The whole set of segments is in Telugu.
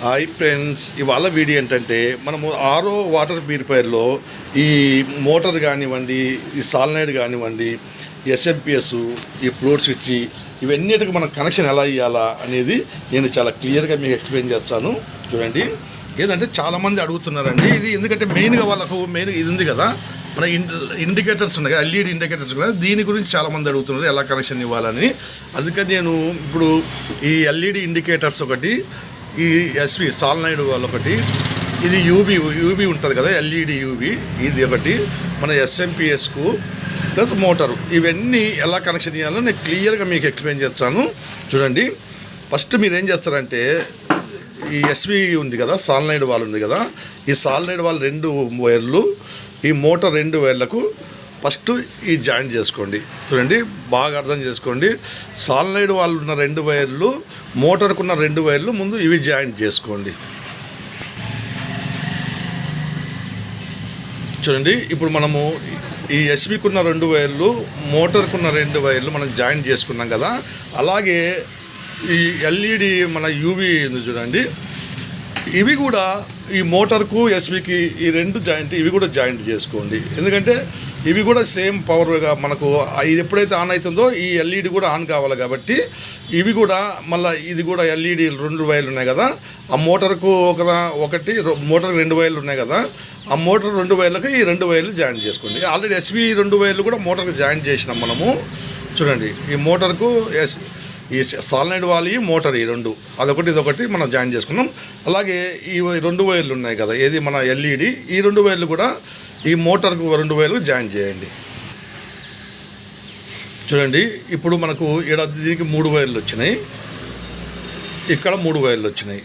హాయ్ ఫ్రెండ్స్, ఇవాళ వీడియో ఏంటంటే మనము ఆరో వాటర్ ప్యూరిఫైర్లో ఈ మోటార్ కానివ్వండి, ఈ సాల్నైడ్ కానివ్వండి, ఎస్ఎంపిఎస్, ఈ ఫ్లోర్ స్విచ్, ఇవన్నిటికి మనం కనెక్షన్ ఎలా ఇవ్వాలా అనేది నేను చాలా క్లియర్గా మీకు ఎక్స్ప్లెయిన్ చేస్తాను. చూడండి, ఏదంటే చాలామంది అడుగుతున్నారండి ఇది, ఎందుకంటే మెయిన్గా వాళ్ళకు ఇది ఉంది కదా, మన ఇండికేటర్స్ ఉన్నాయి కదా, ఎల్ఈడి ఇండికేటర్స్ కదా, దీని గురించి చాలామంది అడుగుతున్నారు ఎలా కనెక్షన్ ఇవ్వాలని. అందుకని నేను ఇప్పుడు ఈ ఎల్ఈడి ఇండికేటర్స్ ఒకటి, ఈ ఎస్వి సాల్నైడ్ ఒకటి, ఇది యూబీ ఉంటుంది కదా, ఎల్ఈడి యూబీ, ఇది ఒకటి, మన ఎస్ఎంపిఎస్కు ప్లస్ మోటారు, ఇవన్నీ ఎలా కనెక్షన్ ఇవ్వాలో నేను క్లియర్గా మీకు ఎక్స్ప్లెయిన్ చేస్తాను. చూడండి, ఫస్ట్ మీరు ఏం చేస్తారంటే ఈ ఎస్వి ఉంది కదా, సాల్నైడ్ వాల్ ఉంది కదా, ఈ సాల్నైడ్ వాల్ 2 వైర్లు, ఈ మోటార్ 2 వైర్లకు ఫస్ట్ ఈ జాయింట్ చేసుకోండి. చూడండి, బాగా అర్థం చేసుకోండి. సాల్నైడ్ వాళ్ళు ఉన్న 2 వైర్లు, మోటార్కున్న 2 వైర్లు ముందు ఇవి జాయింట్ చేసుకోండి. చూడండి, ఇప్పుడు మనము ఈ ఎస్బీకున్న 2 వైర్లు, మోటార్కున్న 2 వైర్లు మనం జాయింట్ చేసుకున్నాం కదా, అలాగే ఈ ఎల్ఈడి మన యూవీ ఉంది చూడండి, ఇవి కూడా ఈ మోటార్కు ఎస్బీకి ఈ 2 జాయింట్, ఇవి కూడా జాయింట్ చేసుకోండి. ఎందుకంటే ఇవి కూడా సేమ్ పవర్గా మనకు ఇది ఎప్పుడైతే ఆన్ అవుతుందో ఈ ఎల్ఈడి కూడా ఆన్ కావాలి కాబట్టి ఇవి కూడా మళ్ళీ ఇది కూడా ఎల్ఈడి 2 వైర్లు ఉన్నాయి కదా, ఆ మోటార్కు మోటార్కి 2 వైర్లు ఉన్నాయి కదా, ఆ మోటార్ 2 వైర్లకు ఈ 2 వైర్లు జాయింట్ చేసుకోండి. ఆల్రెడీ ఎస్బీ 2 వైర్లు కూడా మోటార్కి జాయింట్ చేసినాం మనము. చూడండి, ఈ మోటార్కు ఈ సాల్నైడ్ వాల్, ఈ మోటార్, ఈ 2 అదొకటి ఇదొకటి మనం జాయిన్ చేసుకున్నాం. అలాగే ఈ 2 వైర్లు ఉన్నాయి కదా, ఏది మన ఎల్ఈడి, ఈ 2 వైర్లు కూడా ఈ మోటార్కు 2 వైర్లు జాయిన్ చేయండి. చూడండి, ఇప్పుడు మనకు దీనికి 3 వైర్లు వచ్చినాయి, ఇక్కడ 3 వైర్లు వచ్చినాయి.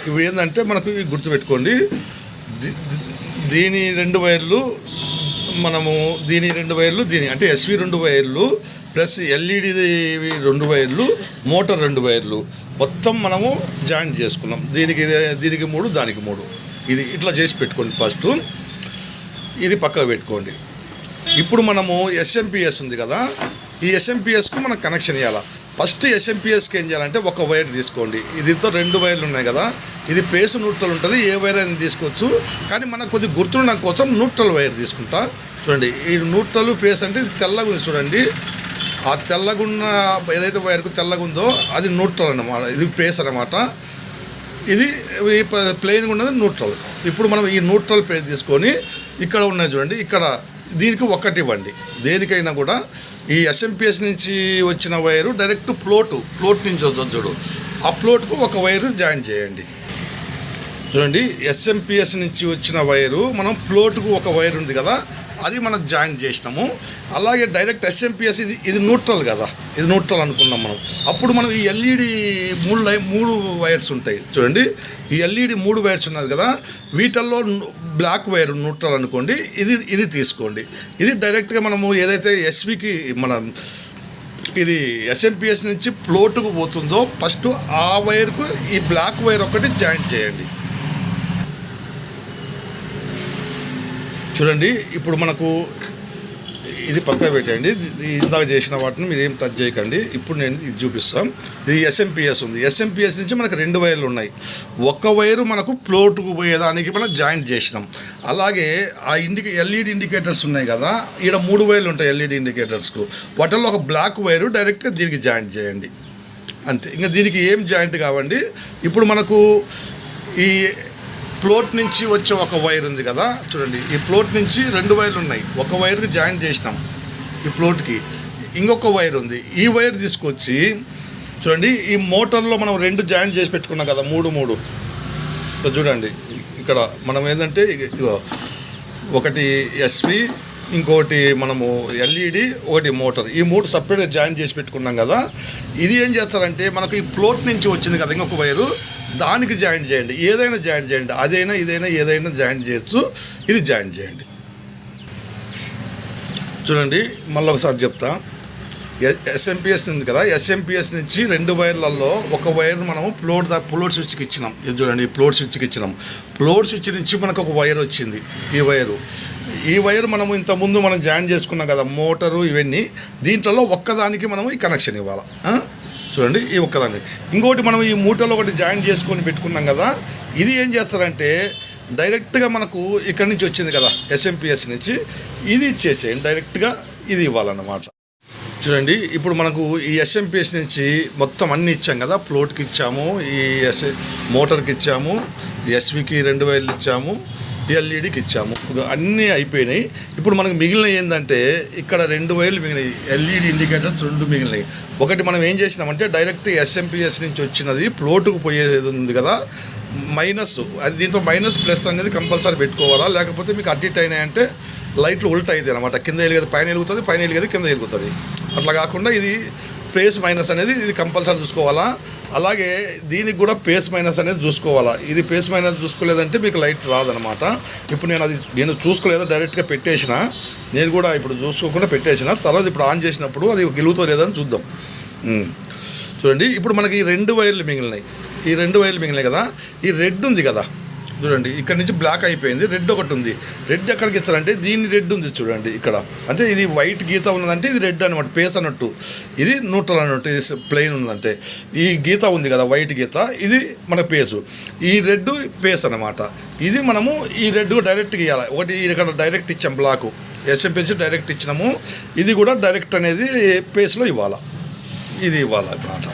ఇవి ఏంటంటే మనకు గుర్తుపెట్టుకోండి, దీని 2 వైర్లు మనము, దీని 2 వైర్లు, దీని అంటే ఎస్వి 2 వైర్లు ప్లస్ ఎల్ఈడి 2 వైర్లు, మోటార్ 2 వైర్లు మొత్తం మనము జాయింట్ చేసుకున్నాం. దీనికి 3, దానికి 3, ఇది ఇట్లా చేసి పెట్టుకోండి. ఫస్ట్ ఇది పక్కకు పెట్టుకోండి. ఇప్పుడు మనము ఎస్ఎంపిఎస్ ఉంది కదా, ఈ ఎస్ఎంపిఎస్కు మనం కనెక్షన్ ఇవ్వాలి. ఫస్ట్ ఎస్ఎంపిఎస్కి ఏం చేయాలంటే ఒక వైర్ తీసుకోండి. దీంతో 2 వైర్లు ఉన్నాయి కదా, ఇది పేస్ న్యూట్రల్ ఉంటుంది, ఏ వైర్ అయినా తీసుకోవచ్చు, కానీ మనకు కొద్దిగా గుర్తుండడం కోసం న్యూట్రల్ వైర్ తీసుకుంటా. చూడండి, ఈ న్యూట్రల్ పేస్ అంటే ఇది తెల్లగా ఉంది చూడండి, ఆ తెల్లగున్న ఏదైతే వైర్కు తెల్లగా ఉందో అది న్యూట్రల్ అన్నమాట, ఇది పేస్ అన్నమాట. ఇది ప్లెయిన్గా ఉన్నది న్యూట్రల్. ఇప్పుడు మనం ఈ న్యూట్రల్ పేస్ తీసుకొని ఇక్కడ ఉన్నాయి చూడండి, ఇక్కడ దీనికి ఒకటి ఇవ్వండి. దేనికైనా కూడా ఈ ఎస్ఎంపిఎస్ నుంచి వచ్చిన వైరు డైరెక్ట్ ఫ్లోట్ నుంచి వస్తుంది చూడు, ఆ ఫ్లోట్కు ఒక వైరు జాయిన్ చేయండి. చూడండి, ఎస్ఎంపిఎస్ నుంచి వచ్చిన వైరు మనం ఫ్లోట్కు ఒక వైర్ ఉంది కదా, అది మనం జాయిన్ చేసినాము. అలాగే డైరెక్ట్ ఎస్ఎంపిఎస్ ఇది న్యూట్రల్ కదా, ఇది న్యూట్రల్ అనుకున్నాం మనం. అప్పుడు మనం ఈ ఎల్ఈడి 3 వైర్స్ ఉంటాయి చూడండి, ఈ ఎల్ఈడి 3 వైర్స్ ఉన్నది కదా, వీటిల్లో బ్లాక్ వైర్ న్యూట్రల్ అనుకోండి, ఇది తీసుకోండి. ఇది డైరెక్ట్గా మనము ఏదైతే ఎస్వికి మనం ఇది ఎస్ఎంపిఎస్ నుంచి ఫ్లోట్కు పోతుందో ఫస్ట్ ఆ వైర్కు ఈ బ్లాక్ వైర్ ఒకటి జాయిన్ చేయండి. చూడండి, ఇప్పుడు మనకు ఇది పక్కన పెట్టండి, ఇందాక చేసిన వాటిని మీరు ఏం టచ్ చేయకండి. ఇప్పుడు నేను ఇది చూపిస్తాను. ఇది ఎస్ఎంపిఎస్ ఉంది, ఎస్ఎంపిఎస్ నుంచి మనకు 2 వైర్లు ఉన్నాయి. ఒక వైరు మనకు ఫ్లోట్కు పోయేదానికి మనం జాయింట్ చేసినాం. అలాగే ఆ ఎల్ఈడి ఇండికేటర్స్ ఉన్నాయి కదా, ఈడ 3 వైర్లు ఉంటాయి ఎల్ఈడి ఇండికేటర్స్కు, వాటిల్లో ఒక బ్లాక్ వైరు డైరెక్ట్గా దీనికి జాయింట్ చేయండి, అంతే. ఇంకా దీనికి ఏం జాయింట్ కావండి. ఇప్పుడు మనకు ఈ ఫ్లోట్ నుంచి వచ్చే ఒక వైర్ ఉంది కదా, చూడండి, ఈ ఫ్లోట్ నుంచి 2 వైర్లు ఉన్నాయి, ఒక వైర్కి జాయిన్ చేసినాం. ఈ ఫ్లోట్కి ఇంకొక వైర్ ఉంది, ఈ వైర్ తీసుకొచ్చి చూడండి, ఈ మోటార్లో మనం 2 జాయిన్ చేసి పెట్టుకున్నాం కదా, 3 చూడండి, ఇక్కడ మనం ఏంటంటే ఒకటి ఎస్వి, ఇంకోటి మనము ఎల్ఈడి, ఒకటి మోటార్, ఈ 3 సపరేట్గా జాయిన్ చేసి పెట్టుకున్నాం కదా. ఇది ఏం చేస్తారంటే మనకు ఈ ఫ్లోట్ నుంచి వచ్చింది కదా ఇంకొక వైరు, దానికి జాయింట్ చేయండి. ఏదైనా జాయింట్ చేయండి, అదైనా ఇదైనా ఏదైనా జాయింట్ చేయొచ్చు, ఇది జాయింట్ చేయండి. చూడండి, మళ్ళీ ఒకసారి చెప్తా. ఎస్ఎంపిఎస్ ఉంది కదా, ఎస్ఎంపిఎస్ నుంచి 2 వైర్లలో ఒక వైర్ మనము ఫ్లోట్ స్విచ్కి ఇచ్చినాం. ఇది చూడండి, ఫ్లోట్ స్విచ్కి ఇచ్చినాం. ఫ్లోట్ స్విచ్ నుంచి మనకు ఒక వైర్ వచ్చింది, ఈ వైర్ మనము ఇంతకుముందు మనం జాయిన్ చేసుకున్నాం కదా, మోటారు ఇవన్నీ, దీంట్లో ఒక్కదానికి మనము ఈ కనెక్షన్ ఇవ్వాలి. చూడండి, ఈ ఒక్కదాన్ని. ఇంకోటి మనం ఈ మూటలో ఒకటి జాయిన్ చేసుకొని పెట్టుకున్నాం కదా, ఇది ఏం చేస్తారంటే డైరెక్ట్గా మనకు ఇక్కడి నుంచి వచ్చింది కదా ఎస్ఎంపిఎస్ నుంచి ఇది ఇచ్చేసేయండి, డైరెక్ట్గా ఇది ఇవ్వాలన్నమాట. చూడండి ఇప్పుడు మనకు ఈ ఎస్ఎంపిఎస్ నుంచి మొత్తం అన్నీ ఇచ్చాం కదా, ఫ్లోట్కి ఇచ్చాము, ఈ మోటార్కి ఇచ్చాము, ఎస్వికి 2 వైర్లు ఇచ్చాము, ఎల్ఈడికి ఇచ్చాము, అన్నీ అయిపోయినాయి. ఇప్పుడు మనకు మిగిలిన ఏంటంటే ఇక్కడ 2 వైర్లు మిగిలినాయి, ఎల్ఈడి ఇండికేటర్స్ 2 మిగిలినాయి. ఒకటి మనం ఏం చేసినామంటే డైరెక్ట్ ఎస్ఎంపిఎస్ నుంచి వచ్చినది ఫ్లోటుకు పోయేది ఉంది కదా మైనస్, అది దీంట్లో మైనస్ ప్లస్ అనేది కంపల్సరీ పెట్టుకోవాలా, లేకపోతే మీకు అటు ఇటు అయినాయంటే లైట్లు ఉల్టా అవుతాయి అనమాట. కింద వెలిగేది పైన వెలుగుతుంది, పైన వెలిగేది కింద వెలుగుతుంది. అట్లా కాకుండా ఇది ప్లేస్ మైనస్ అనేది ఇది కంపల్సరీ చూసుకోవాలా. అలాగే దీనికి కూడా పేస్ మైనస్ అనేది చూసుకోవాలా. ఇది పేస్ మైనస్ చూసుకోలేదంటే మీకు లైట్ రాదనమాట. ఇప్పుడు నేను చూసుకోలేదు, డైరెక్ట్గా పెట్టేసిన, నేను కూడా ఇప్పుడు చూసుకోకుండా పెట్టేసిన. తర్వాత ఇప్పుడు ఆన్ చేసినప్పుడు అది గెలుగుతో లేదని చూద్దాం. చూడండి ఇప్పుడు మనకి ఈ 2 వైర్లు మిగిలినాయి, ఈ 2 వైర్లు మిగిలినాయి కదా, ఈ రెడ్ ఉంది కదా చూడండి, ఇక్కడ నుంచి బ్లాక్ అయిపోయింది, రెడ్ ఒకటి ఉంది. రెడ్ ఎక్కడికి ఇచ్చారంటే దీన్ని రెడ్ ఉంది చూడండి ఇక్కడ, అంటే ఇది వైట్ గీత ఉన్నదంటే ఇది రెడ్ అనమాట, పేస్ అన్నట్టు, ఇది న్యూట్రల్ అన్నట్టు, ఇది ప్లెయిన్ ఉందంటే. ఈ గీత ఉంది కదా వైట్ గీత, ఇది మన పేసు, ఈ రెడ్ పేస్ అనమాట. ఇది మనము ఈ రెడ్ డైరెక్ట్గా ఇవ్వాలి. ఒకటి ఇక్కడ డైరెక్ట్ ఇచ్చాం బ్లాకు, ఎస్ఎంపిఎస్ డైరెక్ట్ ఇచ్చినాము, ఇది కూడా డైరెక్ట్ అనేది పేస్లో ఇవ్వాలి, ఇది ఇవ్వాలన్నమాట.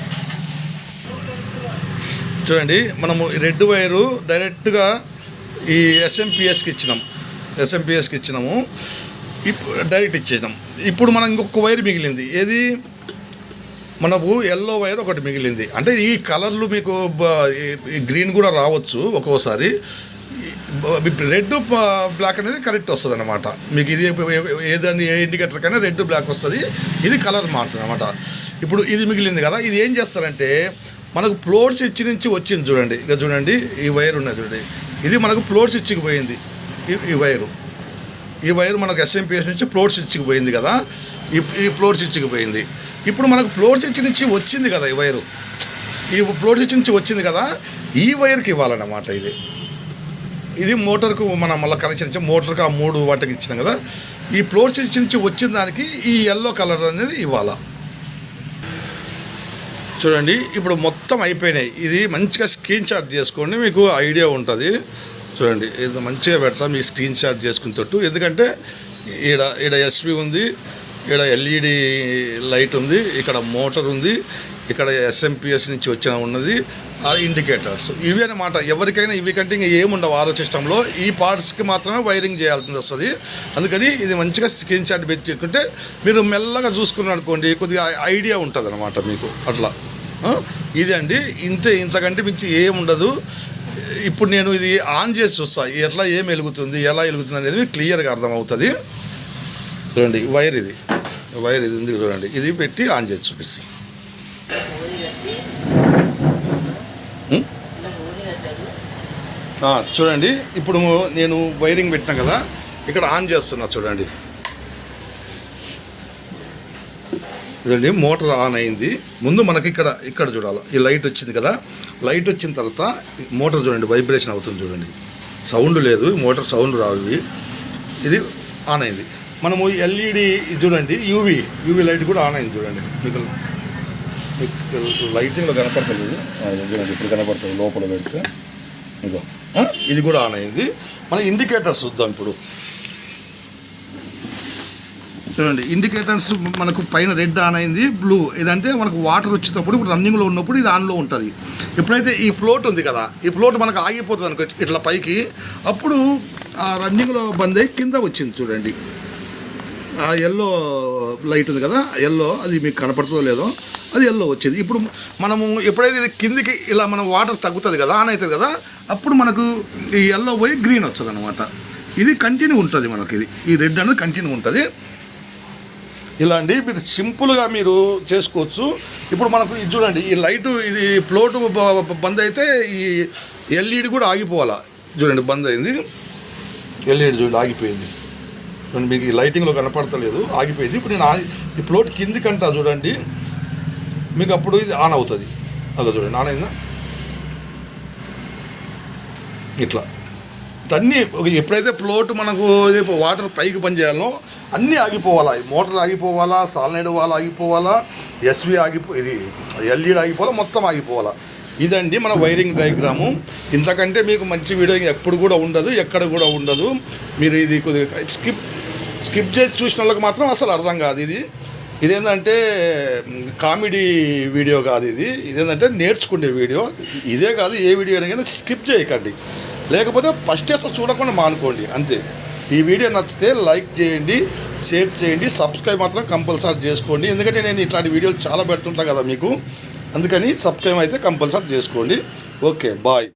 చూడండి మనము రెడ్ వైరు డైరెక్ట్గా ఈ ఎస్ఎంపిఎస్కి ఇచ్చినాము, డైరెక్ట్ ఇచ్చేసినాం. ఇప్పుడు మనం ఇంకొక వైర్ మిగిలింది, ఏది మనకు ఎల్లో వైర్ ఒకటి మిగిలింది. అంటే ఈ కలర్లు మీకు గ్రీన్ కూడా రావచ్చు ఒక్కోసారి, రెడ్ బ్లాక్ అనేది కరెక్ట్ వస్తుంది అనమాట. మీకు ఇది ఏదండి ఏ ఇండికేటర్కైనా రెడ్ బ్లాక్ వస్తుంది, ఇది కలర్ మారుతుంది అనమాట. ఇప్పుడు ఇది మిగిలింది కదా, ఇది ఏం చేస్తారంటే మనకు ఫ్లోర్ స్విచ్ నుంచి వచ్చింది చూడండి, ఇక చూడండి ఈ వైర్ ఉన్నది చూడండి, ఇది మనకు ఫ్లోర్ స్విచ్కి పోయింది. ఈ వైరు మనకు ఎస్ఎంపిఎస్ నుంచి ఫ్లోర్ స్విచ్కి పోయింది కదా, ఈ ఫ్లోర్ స్విచ్కి పోయింది. ఇప్పుడు మనకు ఫ్లోర్ స్విచ్ నుంచి వచ్చింది కదా ఈ వైరు, ఈ ఫ్లోర్ స్విచ్ నుంచి వచ్చింది కదా, ఈ వైర్కి ఇవ్వాలన్నమాట. ఇది మోటార్కు మనం మళ్ళీ కనెక్షన్ ఇచ్చాం, మోటార్కి ఆ 3 వాటికి ఇచ్చినాం కదా, ఈ ఫ్లోర్ స్విచ్ నుంచి వచ్చిన దానికి ఈ ఎల్లో కలర్ అనేది ఇవ్వాలా. చూడండి ఇప్పుడు మొత్తం అయిపోయినాయి. ఇది మంచిగా స్క్రీన్ షాట్ చేసుకోండి, మీకు ఐడియా ఉంటుంది. చూడండి ఇది మంచిగా పెడతాం మీ స్క్రీన్ షాట్ చేసుకునేటట్టు, ఎందుకంటే ఈడ ఎస్వి ఉంది, ఇక్కడ ఎల్ఈడి లైట్ ఉంది, ఇక్కడ మోటార్ ఉంది, ఇక్కడ ఎస్ఎంపిఎస్ నుంచి వచ్చిన ఉన్నది, ఆ ఇండికేటర్స్ ఇవి అన్నమాట. ఎవరికైనా ఇవి కంటే ఇంకా ఏముండవు ఆరో సిస్టంలో, ఈ పార్ట్స్కి మాత్రమే వైరింగ్ చేయాల్సి వస్తుంది. అందుకని ఇది మంచిగా స్క్రీన్ షాట్ పెట్టుకుంటే మీరు మెల్లగా చూసుకున్నారు అనుకోండి, కొద్దిగా ఐడియా ఉంటుంది అనమాట మీకు. అట్లా ఇది అండి, ఇంతకంటే మించి ఏముండదు. ఇప్పుడు నేను ఇది ఆన్ చేసి చూస్తాను ఎట్లా ఏం వెలుగుతుంది, ఎలా వెలుగుతుంది అనేది మీకు క్లియర్గా అర్థమవుతుంది. చూడండి వైర్ ఇది ఉంది చూడండి, ఇది పెట్టి ఆన్ చేసి చూపిస్తాను. చూడండి ఇప్పుడు నేను వైరింగ్ పెట్టినా కదా, ఇక్కడ ఆన్ చేస్తున్నా చూడండి. చూడండి మోటార్ ఆన్ అయింది. ముందు మనకి ఇక్కడ చూడాలి, ఈ లైట్ వచ్చింది కదా, లైట్ వచ్చిన తర్వాత మోటార్ చూడండి వైబ్రేషన్ అవుతుంది చూడండి, సౌండ్ లేదు, మోటార్ సౌండ్ రావు. ఇది ఆన్ అయింది. మనము ఎల్ఈడి చూడండి, యూవీ లైట్ కూడా ఆన్ అయింది చూడండి. మీకు లైటింగ్లో కనపడతలేదు చూడండి, ఇప్పుడు కనపడుతుంది లోపల పెడితే. ఇదో ఇది కూడా ఆన్ అయింది. మన ఇండికేటర్స్ చూద్దాం ఇప్పుడు. చూడండి ఇండికేటర్స్ మనకు పైన రెడ్ ఆన్ అయింది, బ్లూ ఇదంటే మనకు వాటర్ వచ్చేటప్పుడు ఇప్పుడు రన్నింగ్లో ఉన్నప్పుడు ఇది ఆన్లో ఉంటుంది. ఎప్పుడైతే ఈ ఫ్లోట్ ఉంది కదా, ఈ ఫ్లోట్ మనకు ఆగిపోతుంది అనుకో ఇట్లా పైకి, అప్పుడు ఆ రన్నింగ్లో బంద్ అయ్యి కింద వచ్చింది చూడండి, ఆ ఎల్లో లైట్ ఉంది కదా, ఎల్లో అది మీకు కనపడుతుందో లేదో, అది ఎల్లో వచ్చింది. ఇప్పుడు మనము ఎప్పుడైతే ఇది కిందికి ఇలా మనం వాటర్ తగ్గుతుంది కదా, ఆన్ అవుతుంది కదా, అప్పుడు మనకు ఈ ఎల్లో పోయి గ్రీన్ వస్తుంది అనమాట. ఇది కంటిన్యూ ఉంటుంది మనకి, ఈ రెడ్ అనేది కంటిన్యూ ఉంటుంది. ఇలా అండి మీరు సింపుల్గా మీరు చేసుకోవచ్చు. ఇప్పుడు మనకు ఇది చూడండి, ఈ లైటు ఇది ఫ్లోట్ బంద్ అయితే ఈ ఎల్ఈడి కూడా ఆగిపోవాలా. చూడండి బంద్ అయింది, ఎల్ఈడి చూడండి ఆగిపోయింది. చూడండి మీకు ఈ లైటింగ్లో కనపడతలేదు, ఆగిపోయింది. ఇప్పుడు నేను ఈ ఫ్లోట్ కిందికంటా చూడండి, మీకు అప్పుడు ఇది ఆన్ అవుతుంది. అలా చూడండి ఆన్ అయిందా, ఇట్లా అన్నీ ఎప్పుడైతే ఫ్లోట్ మనకు వాటర్ పైకి పనిచేయాలో అన్నీ ఆగిపోవాలా, మోటార్ ఆగిపోవాలా, సాల్నైడ్ వాల్ ఆగిపోవాలా, ఎస్వి ఇది ఎల్ఈడి ఆగిపోవాలా, మొత్తం ఆగిపోవాలా. ఇదండి మన వైరింగ్ డయాగ్రాము. ఇంతకంటే మీకు మంచి వీడియో ఎప్పుడు కూడా ఉండదు, ఎక్కడ కూడా ఉండదు. మీరు ఇది కొద్దిగా స్కిప్ చేసి చూసిన వాళ్ళకి మాత్రం అసలు అర్థం కాదు. ఇదేంటంటే కామెడీ వీడియో కాదు, ఇదేంటంటే నేర్చుకునే వీడియో. ఇదే కాదు, ఏ వీడియో అయినా కానీ స్కిప్ చేయకండి, లేకపోతే ఫస్ట్ అసలు చూడకుండా మానుకోండి అంతే. ఈ వీడియో నచ్చితే లైక్ చేయండి, షేర్ చేయండి, సబ్స్క్రైబ్ మాత్రం కంపల్సరీ చేసుకోండి. ఎందుకంటే నేను ఇట్లాంటి వీడియోలు చాలా పెడుతుంటా కదా మీకు, అందుకని సబ్స్క్రైబ్ అయితే కంపల్సరీ చేసుకోండి. Okay, bye.